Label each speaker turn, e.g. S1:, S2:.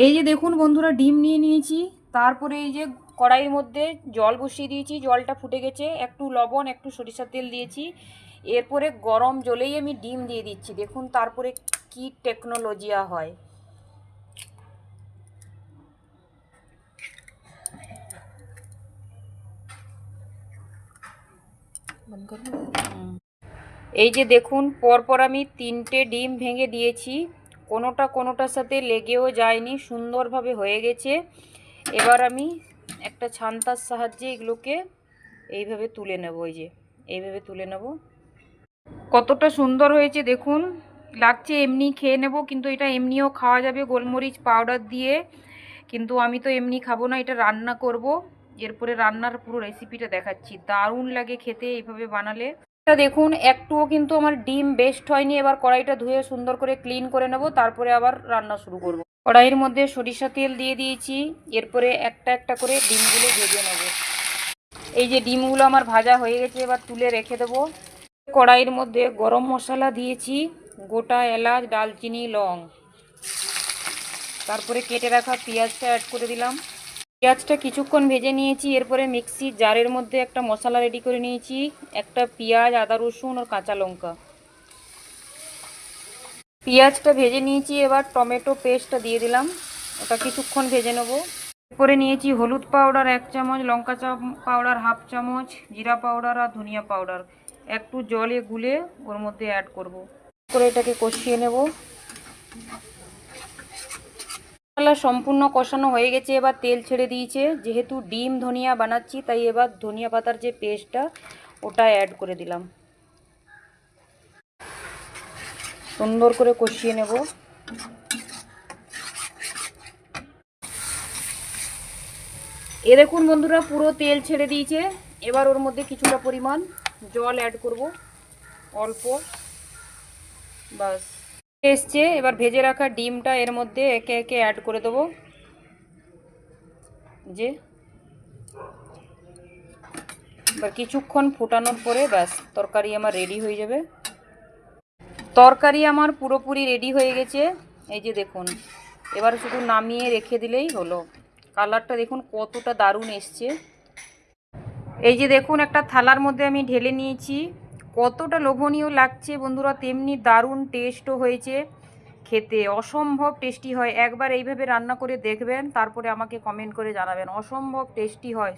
S1: এই যে দেখুন বন্ধুরা, ডিম নিয়ে নিয়েছি। তারপরে এই যে কড়াইয়ের মধ্যে জল বসিয়ে দিয়েছি, জলটা ফুটে গেছে, একটু লবণ একটু সরিষার তেল দিয়েছি। এরপরে গরম জলেই আমি ডিম দিয়ে দিচ্ছি। দেখুন তারপরে কি টেকনোলজিয়া হয়। এই যে দেখুন পরপর আমি 3টে ডিম ভেঙে দিয়েছি, কোনোটার সাথে লেগেও যায়নি, সুন্দরভাবে হয়ে গেছে। এবার আমি একটা ছান্তার সাহায্যে এগুলোকে এইভাবে তুলে নেব। এই যে এইভাবে তুলে নেব। কতটা সুন্দর হয়েছে দেখুন, লাগছে এমনি খেয়ে নেব, কিন্তু এটা এমনিও খাওয়া যাবে গোলমরিচ পাউডার দিয়ে। কিন্তু আমি তো এমনি খাবো না, এটা রান্না করব। এরপরে রান্নার পুরো রেসিপিটা দেখাচ্ছি, দারুণ লাগে খেতে এইভাবে বানালে। এটা দেখুন একটুও কিন্তু আমার ডিম বেস্ট হয়নি। এবার কড়াইটা ধুয়ে সুন্দর করে ক্লিন করে নেব, তারপরে আবার রান্না শুরু করব। কড়াইয়ের মধ্যে সরিষা তেল দিয়ে দিয়েছি। এরপরে একটা একটা করে ডিমগুলো ভেজে নেব। এই যে ডিমগুলো আমার ভাজা হয়ে গেছে, এবার তুলে রেখে দেবো। কড়াইয়ের মধ্যে গরম মশলা দিয়েছি, গোটা এলাচ দালচিনি লং। তারপরে কেটে রাখা পেঁয়াজটা অ্যাড করে দিলাম। পেঁয়াজটা কিছুক্ষণ ভেজে নিয়েছি। এরপরে মিক্সির জারের মধ্যে একটা মশলা রেডি করে নিয়েছি, একটা পেঁয়াজ আদা রসুন আর কাঁচা লঙ্কা। পেঁয়াজটা ভেজে নিয়েছি, এবার টমেটো পেস্টটা দিয়ে দিলাম, ওটা কিছুক্ষণ ভেজে নেব। এরপরে নিয়েছি হলুদ পাউডার 1 চামচ, লঙ্কা পাউডার 1/2 চামচ, জিরা পাউডার আর ধনিয়া পাউডার একটু জলে গুলে ওর মধ্যে অ্যাড করব। করে এটাকে কষিয়ে নেব। মশলা সম্পূর্ণ কষানো হয়ে গেছে, এবার তেল ছেড়ে দিয়েছে। যেহেতু ডিম ধনিয়া বানাচ্ছি, তাই এবার ধনিয়া পাতার যে পেস্টটা ওটা অ্যাড করে দিলাম। সুন্দর করে কষিয়ে নেব। এ দেখুন বন্ধুরা, পুরো তেল ছেড়ে দিয়েছে। এবার ওর মধ্যে কিছুটা পরিমাণ জল অ্যাড করব, অল্প, বাস এসছে। এবার ভেজে রাখা ডিমটা এর মধ্যে একে একে অ্যাড করে দেবো। যে এবার কিছুক্ষণ ফোটানোর পরে ব্যাস তরকারি আমার রেডি হয়ে যাবে। তরকারি আমার পুরোপুরি রেডি হয়ে গেছে। এই যে দেখুন, এবার শুধু নামিয়ে রেখে দিলেই হলো। কালারটা দেখুন কতটা দারুণ এসছে। এই যে দেখুন একটা থালার মধ্যে আমি ঢেলে নিয়েছি। কতটা লোভনীয় লাগছে বন্ধুরা, তেমনি দারুণ টেস্টও হয়েছে। খেতে অসম্ভব টেস্টি হয়। একবার এইভাবে রান্না করে দেখবেন, তারপরে আমাকে কমেন্ট করে জানাবেন। অসম্ভব টেস্টি হয়।